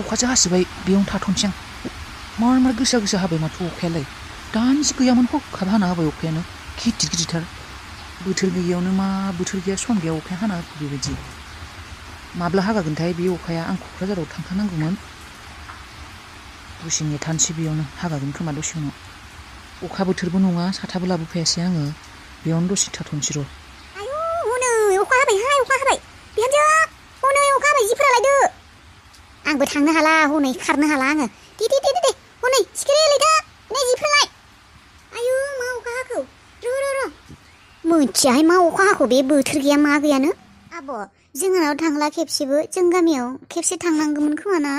अखासो हासिबाय बेयावनो थाथ'नोसै आं मार गोसा गोसा हाबाय माथो अखायालाय दानसे गैयामोन हखाब हाना होबाय अखायानो गिदिर गिदिरथार बोथोर गैयैयावनो मा बोथोर गैया सम गैया अखाया हाना होबाय बेबायदि माब्ला हागागोनथाय बे अखाया आं क'क्राझाराव थांखानांगौमोन दसे नेथानोसै बेयावनो हागागोन खोमा दसे उनाव अखा बोथोरबो नङा साथाबो लाबोफायासै आङो बेयावनो दसे थाथ'नोसै र' आयौ हनै अखा हाबाय बिहामजो हनै अखा हाबाय जिफोरा लायदो आंबो थांनो हाला हनै खारनो हाला आङो दे हनै सिखिरि लायदो नै जिफोरालाय आयौ मा अखा हाखौ र' मोनथियाहाय मा अखा हाखौ बे बोथोर गैया मा गैयानो आब' जोंहानाव थांला खेबसेबो जों गामियाव खेबसे थांनांगौमोन खोमा ना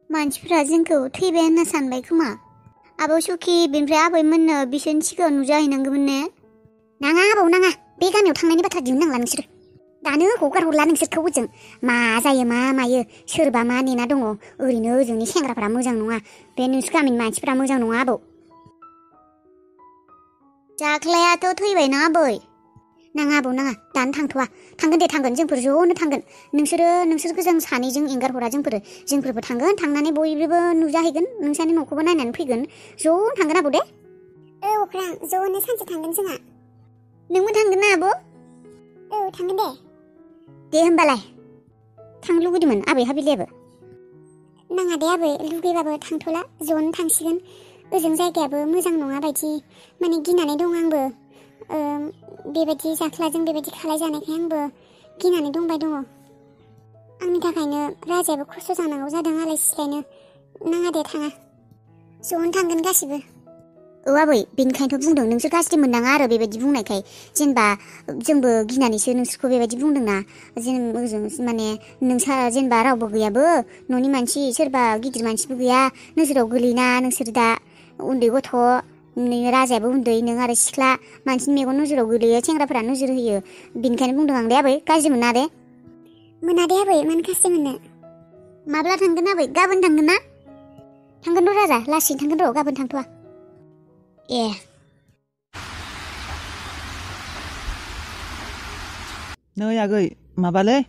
मानसिफ्रा जोंखौ थैबाय होनना सानबाय खोमा आब' सुखि बेनिफ्राय आबैमोननो बिसोरनि सिगाङाव नुजाहैनांगौमोन ने नाङा आबौ नाङा बे गामियाव थांनायनि बाथ्रा दिहुननांला नोंसोरो दानो हगार हरला नोंसोरखौ ओजों मा जायो मा मायो सोरबा मा नेना दङ ओरैनो ओजोंनि सेंग्राफ्रा मोजां नङा बे नोंसोर गामिनि मानसिफ्रा मोजां नङा आबौ जाख्लायाथ' थैबायना आबै नाङा आबौ नाङा दानो थांथ'वा थांगोन दे थांगोन जोंफोर ज'नो थांगोन नोंसोर गोजां सानैजों एंगार हरा जोंफोरबो थांगोन थांनानै बयबो नुजाहैगोन नोंसानि न'खौबो नायनानै फैगोन ज' थांगोन आबौ दे अख्रां ज'नो सानसे थांगोन जोंहा नोंबो थांगोन ना आब' थांगोन दे होमबालाय थांनो लुगैदोंमोन आबै हाबिलियाबो नाङा दे आबै लुगैबाबो थांथ'ला ज'नो थांसिगोन ओजों जायगायाबो मोजां नङा बायदि माने गिनानै दं आंबो बेबायदि जाख्लाजों बेबायदि खालायजानायखाय आंबो गिनानै दङ आंनि थाखायनो राजायाबो खस्थ' जानांगौ जादों आलाय सिलायनो नाङा दे थाङा ज'नो थांगोन गासिबो आबै बेनिखायनोथ' बुंदों नोंसोर गाज्रि मोननाङा आरो बेबायदि बुंनायखाय जेनेबा जोंबो गिनानैसो नोंसोरखौ बेबायदि बुंदोंना जेनेबा ओजों माने नोंसा जेनेबा रावबो गैयाबो न'नि मानसि सोरबा गिदिर मानसिबो गैया नोजोराव गोलैना नोंसोर दा उन्दै गथ' राजायाबो उन्दै नों आरो सिख्ला मानसिनि मेगन नोजोराव गोलैयो सेंग्राफोरा नोजोर होयो बेनिखायनो बुंदों आं दे आबै गाज्रि मोना दे आबै मानो गाज्रि मोननो माब्ला थांगोन आबै गाबोन थांगोन ना थांगोन र' राजा लासैनो थांगोन र' गाबोन थांथ'वा नै आगै माबालै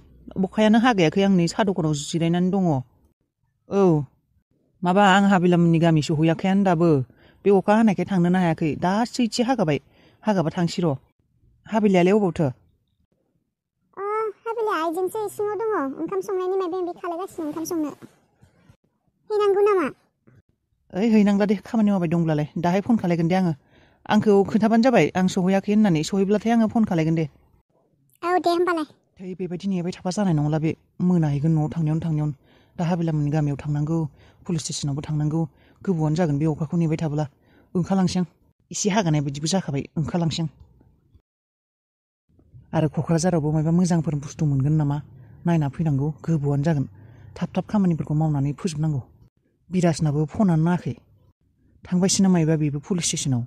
अखायानो हागायाखै आं नै साहा दखानाव जिरायनानै दङ माबा आं हाबिलामोननि गामि सहैयाखैयानो दाबो बे अखा हानायखाय थांनोनो हायाखै दासो एसे हागाबा थांसै र' हाबिलायालाय अबावथो हाबिलाया आइजोंसो इसिङाव दङ ओंखाम संनायनि माबा माबि खालायगासिनो ओंखाम संनो हैनांगौ नामा हैनांला दे खामानि मावबाय दंब्लालाय दाहाय फन खालायगोन दे आंखौ खोन्थाबानो जाबाय आं सहैयाखै होननानै सहैब्लाथाय आङो फन खालायगोन दे दे होमबालाय बेबायदि नेबाय थाबा जानाय नंला बे मोनाहैगोन न'आव थांनायावनो दा हाबिलामोननि गामियाव थांनांगौ पुलिस स्टेसनावबो थांनांगौ गोबावानो जागोन बे अखाखौ नेबाय थाब्ला ओंखारलांसै आं एसे हागानाय बायदिबो जाखाबाय ओंखारलांसै आं आरो क'क्राझारावबो माबा मोजांफोर बुस्थु मोनगोन नामा नायना फैनांगौ गोबावानो जागोन थाब खामानिफोरखौ मावनानै फोजोबनांगौ बिराजनाबो फनानो नाङाखै थांबायसो नामा बेबो पुलिस स्टेसनाव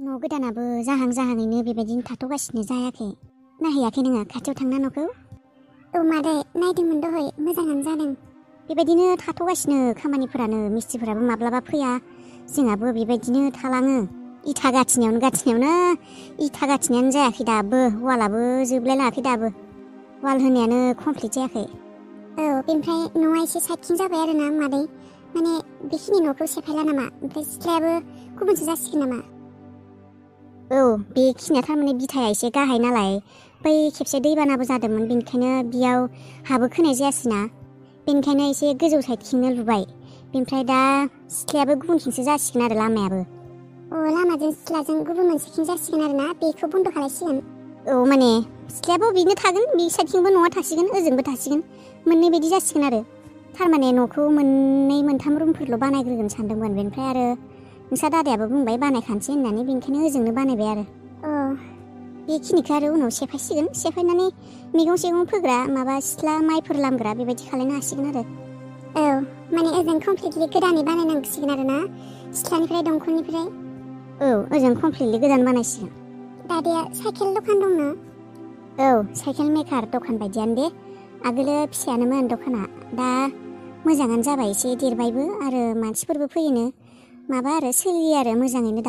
न' गोदानाबो जाहाङैनो बेबायदिनो थाथ'गासिनो जायाखै नायहैयाखै नोङो खाथियाव थांना न'खौ मादै नायदोंमोन दहाय मोजाङानो जादों बेबायदिनो थाथ'गासिनो खामानिफोरानो मिस्ट्रिफोराबो माब्लाबा फैया जोंहाबो बेबायदिनो थालाङो इथा गाथिनायावनो इथा गाथिनायानो जायाखै दाबो वालाबो जोबलाय लाङाखै दाबो वाल होनायानो कमप्लिट जायाखै बेनिफ्राय न'आ एसे साइडथिं जाबाय आरोना मादै माने बेखिनि न'खौ सेफायला नामा ओमफ्राय सिथ्लायाबो गुबुनसो जासिगोन नामा बेखिनिया थारमाने बिथाया एसे गाहाय नालाय बै खेबसे दैबानाबो जादोंमोन बेनिखायनो बेयाव हाबो खोनाय जायासैना बेनिखायनो एसे गोजौ साइडथिंनो लुबाय बेनिफ्राय दा सिथ्लायाबो गुबुनथिंसो जासिगोन आरो लामायाबो लामाजों सिथ्लाजों गुबुन मोनसेथिं जासिगोन आरोना बेखौ बन्द' खालायसिगोन माने सिथ्लायाबो बिनो थागोन बे साइडथिंबो न'आ थासिगोन ओजोंबो थासिगोन मोननै बायदि जासिगोन आरो थारमाने न'खौ मोननै मोनथाम रुमफोरल' बानायग्रोगोन सानदोंमोन बेनिफ्राय आरो नोंसा दादायाबो बुंबाय बानायखानोसै होननानै बेनिखायनो ओजोंनो बानायबाय आरो बेखिनिखौ आरो उनाव सेफायसिगोन सेफायनानै मैगं सेगं फोग्रा माबा सिथ्ला माइफोर लामग्रा बेबायदि खालायनो हासिगोन आरो माने ओजों कमप्लिटलि गोदानै बानायनांसिगोन आरो ना सिथ्लानिफ्राय दंखलनिफ्राय ओजों कमप्लिटलि गोदान बानायसिगोन दादाया साइकेल दखान दंना साइकेल मेकार दखान बायदियानो दे आगोलो फिसायानोमोन दखाना दा मोजाङानो जाबाय एसे देरबायबो आरो मानसिफोरबो फैयोनो माबा आरो सोलियो आरो मोजाङैनो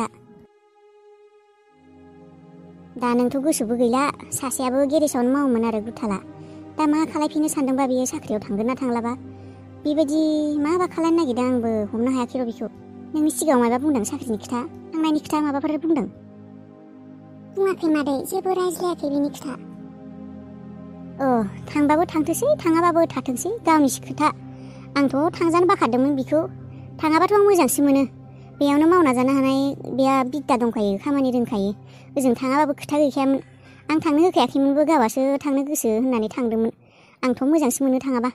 दा नोंथ' गोसोबो गैला सासेयाबो गेरेजावनो मावोमोन आरो गुथाला दा मा खालायफिननो सानदोंबा बियो साख्रियाव थांगोन ना थांलाबा बेबायदि माबा खालामनो नागिरदों आंबो हमनो हायाखै र' बेखौ नोंनि सिगाङाव माबा बुंदों साख्रिनि खोथा थांनायनि खोथा माबाफोर बुंदों बुङाखै मादै जेबो रायज्लायाखै बिनि खोथा थांबाबो थांथोंसै थाङाबाबो थाथोंसै गावनिसो खोथा आंथ' थांजानो बाखादोंमोन बिखौ थाङाबाथ' आं मोजांसो मोनो बेयावनो मावना जानो हानाय बेहा बिद्दा दंखायो खामानि रोंखायो ओजों थाङाबाबो खोथा गैखायामोन आं थांनो होखायाखैमोनबो गावहासो थांनो गोसो होननानै थांदोंमोन आंथ' मोजांसो मोनो थाङाबा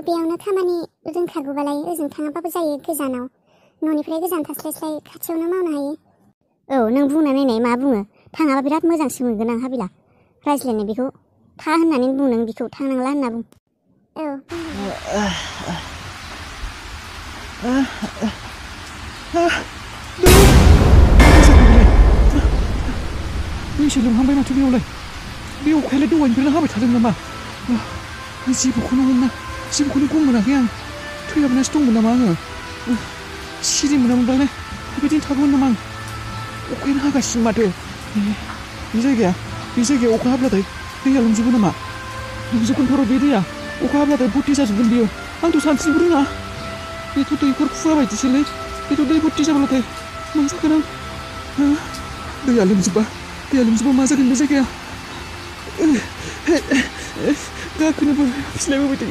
बेयावनो खामानि रोंखागौबालाय ओजों थाङाबाबो जायो गोजानाव न'निफ्राय गोजान थास्लायस्लाय खाथियावनो मावनो हायो नों बुंना नायनाय मा बुङो थाङाबा बिराद मोजांसो मोनगोन आं हाबिला रायज्लायनाय बेखौ था होननानै बुं नों बेखौ थांनांला होनना बुं दैसो लोमहांबाय माथो बेयावलाय बे अखायालाय दहायनिफ्रायनो हाबाय थादों नामा जेबोखौनो मोना जेबोखौनो गम मोनाखै आं थैहाबनासो दंमोन नामा आङो सिरि मोनामोनबालाय बेबायदिनो थागौमोन नामा आं अखायानो हागासिनो माथो बे जायगायाव अखा हाब्लाथाय दैया लोमजोबो नामा लोमजोबगोनथ' र' बे दैया अखा हाब्लाथाय भर्ति जाजोबगोन बियो आंथ' सानस्रिनोबो रोङा बेथ' दैखर खुवा बायदिसोलै बेथ' दै भर्ति जाब्लाथाय मा जागोन आं दैया लोमजोबबा मा जागोन बे जायगाया गाखोनोबो फिस्लायबोबाय थायो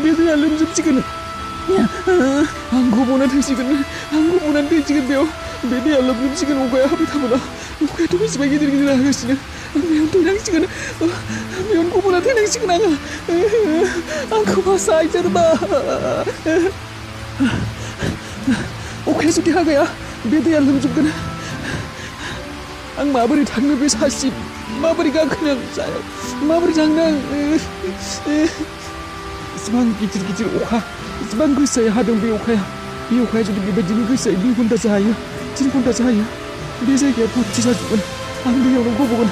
बे दैया लोमजोबसिगोन आं गब'ना थैसिगोन बेयाव बे दैया लोमजोबसिगोन अखाया हाबाय थाबोला अखायाथ' बेसेबां गिदिर हागासिनो बेयावनो थैनांसिगोन बेयावनो गब'ना थैनांसिगोन आङो आंखौ बासाय सोरबा अखाया जुदि हागाया बे दैया लोमजोबगोन आं माबोरै थांनो बे सासिम माबोरै गाखोनो माबोरै थांनो इसिबां गिदिर अखा इसिबां गोसायै हादों बे अखाया जुदि बेबायदिनो गोसायै 2 घन्टासो हायो 3 घन्टासो हायो बे जायगाया भर्ति जाजोबगोन आं दैयावनो गबगोन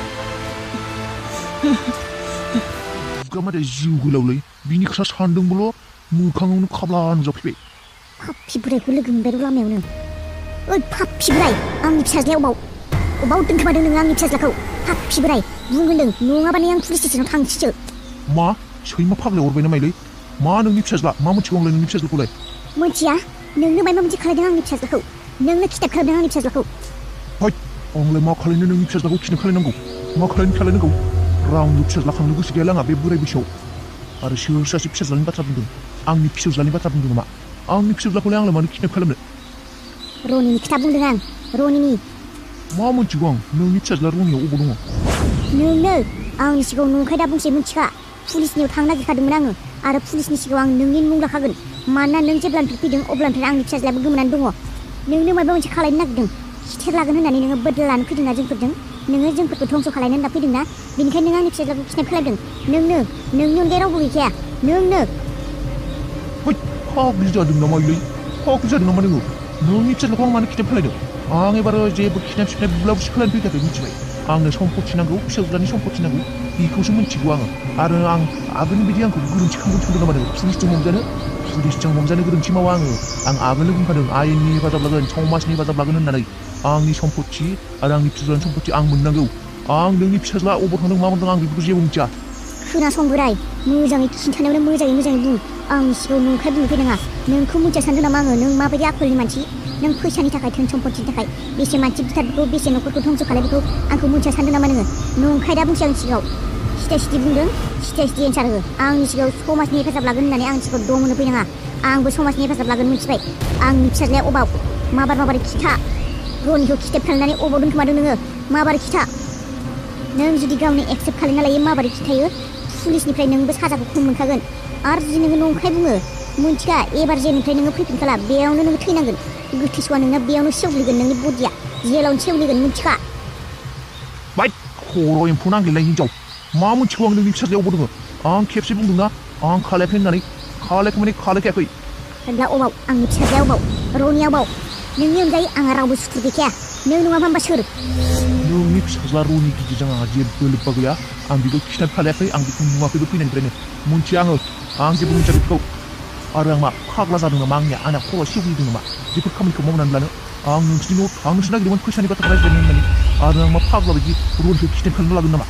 माथो जिउ गोलावलै बिनि खोथा सानदोंबोल' मोखाङावनो खाब्ला नुजाफैबाय फाफि बोरायखौ लोगो मोनबाय र' लामायावनो फाफि बोराय आंनि फिसाज्लाया अबाव दोनखोमादों नोङो आंनि फिसाज्लाखौ फाफि बोराय बुंगोनदों नङाबानो आं पुलिस स्टेसनाव थांसैसो मा सैमा फाग्लाया अरबाय ना माइलै मा नोंनि फिसाज्ला मा मोनथिगौ आंलाय नोंनि फिसाज्लाखौलाय मोनथिया नोंनो माबा मोनसे खालायदों आंनि फिसाज्लाखौ नोंनो खिथेब खालामदों आंनि फिसाज्लाखौ हैद आंलाय मा खालायनो नोंनि फिसाज्लाखौ खिथेब खालायनांगौ मा खालायनांगौ रावनिबो फिसाज्ला खांनो गोसो गैया आंहा बे बोराय बैसोआव आरो सोर सासे फिसाज्लानि बाथ्रा बुंदों आंनि फिसौज्लानि बाथ्रा बुंदों नामा आंनि फिसौज्लाखौलाय आंलाय मानो खिथेब खालामनो रनिनि खोथा बुंदों आं रनिनि मा मोनथिगौ आं नोंनि फिसाज्ला रनियाव अबाव दङ नोंनो आंनि सिगाङाव नंखाय दा बुंसै मिथिखा पुलिसनियाव थांनो नागिरखादोंमोन आङो आरो पुलिसनि सिगाङाव आं नोंनि मुं लाखागोन मानोना नों जेब्लानिफ्राय फैदों अब्लानिफ्राय आंनि फिसाज्लायाबो गोमानानै दङ नोंनो माबा मोनसे खालायनो नागिरदों खिथेर लागोन होननानै नोङो बदला लानो फैदोंना जोंफोरजों नोङो जोंफोरखौ धंस' खालायनो होनना फैदोंना बेनिखायनो नों आंनि फिसाज्लाखौ खिथेब खालामदों नोंनि अनगायै रावबो गैखाया नोंनो फाग्लि जादों नामा नोङो नोंनि फिसाज्लाखौ आं मानो खिथेब खालायदों आं एबार जेबो खिथेब बुब्ला बुसि खालायनो फैखायाखै मिथिबाय आंनो सम्पति नांगौ फिसाज्लानि सम्पति नांगौ बेखौसो मिथिगौ आङो आरो आं आगोलनि बायदि आंखौ गोरोन्थि खालामनो सानदों नामा नोङो पुलिसजों हमजानो गोरोन्थि मावा आं आगोलनो बुंखादों आयेननि हेफाजाब लागोन समाजनि हेफाजाब लागोन होननानै आंनि सम्पति आरो आंनि फिसाज्लानि सम्पति आं मोननांगौ आं नोंनि फिसाज्ला अबाव थांदों मा मोनदों आं बेफोरखौ जेबो मिथिया खोनासं बोराय मोजाङै खिन्थानायावनो मोजाङै बुं आंनि सिगाङाव नंखाय बुंनो फैनाङा नोंखौ मिथिया सानदों नामा आङो नों माबायदि आखलनि मानसि नों फैसानि थाखाय धोन सम्पतिनि थाखाय बेसे मानसि बुथारखौ बेसे न'खरखौ धंस' खालायखौ आंखौ मिथिया सानदों नामा नोङो नंखाय दा बुंसै आंनि सिगाङाव सिथि बुंदों सिथि एन्सार हो आंनि सिगाङाव समाजनि हेफाजाब लागोन होननानै आंनि सिगाङाव दम होनो फैनाङा आंबो समाजनि हेफाजाब लागोन मिथिबाय आंनि फिसाज्लाया अबाव माबारै खिथा रनिखौ खिथेब खालामनानै अबाव दोनखोमादों नोङो माबारै खिथा नों जुदि गावनि एक्सेप्ट खालामना लायो माबारै खिथायो पुलिसनिफ्राय नोंबो साजाखौ खम मोनखागोन आरो जुदि नोङो नंखाय बुङो मिथिखा एबार जेनिफ्राय नोङो फैफिनखाला बेयावनो नोङो थैनांगोन गोथैस'आ नोंना बेयावनो सेवग्लिगोन नोंनि बडिया जेलावनो सेवग्लिगोन मिथिखा बाय खर' एम्फौ नांगेलाय हिनजाव मा मोनथिगौ आं नोंनि फिसाज्लाया अबाव दङ आं खेबसे बुंदोंना आं खालायाखै होननानै खालायाखै होनब्ला अबाव आंनि फिसाज्लाया अबाव रनिया अबाव नोंनि अनगायै आंहा रावबो सुथुर गैखाया नों नङाबा होमबा सोर नोंनि फिसाज्ला रनि गिदिरजों आंहा जेबो लोब्बा गैया आं बेखौ खिथेब खालायाखै आं बेखौ नुवाखैबो फैनायनिफ्रायनो मिथिया आं जेबो मिथिया बेखौ आरो आं मा फाग्ला जादों नामा आंना खर'आ सेवग्लिदों नामा बेफोर खामानिखौ मावनानै लानो आं नोंसोरनि न'आव थांनोसो नागिरदोंमोन फैसानि बाथ्रा रायज्लायनो होननानै आरो आं मा फाग्ला बायदि रलखौ खिथेब खालामनो लागोन नामा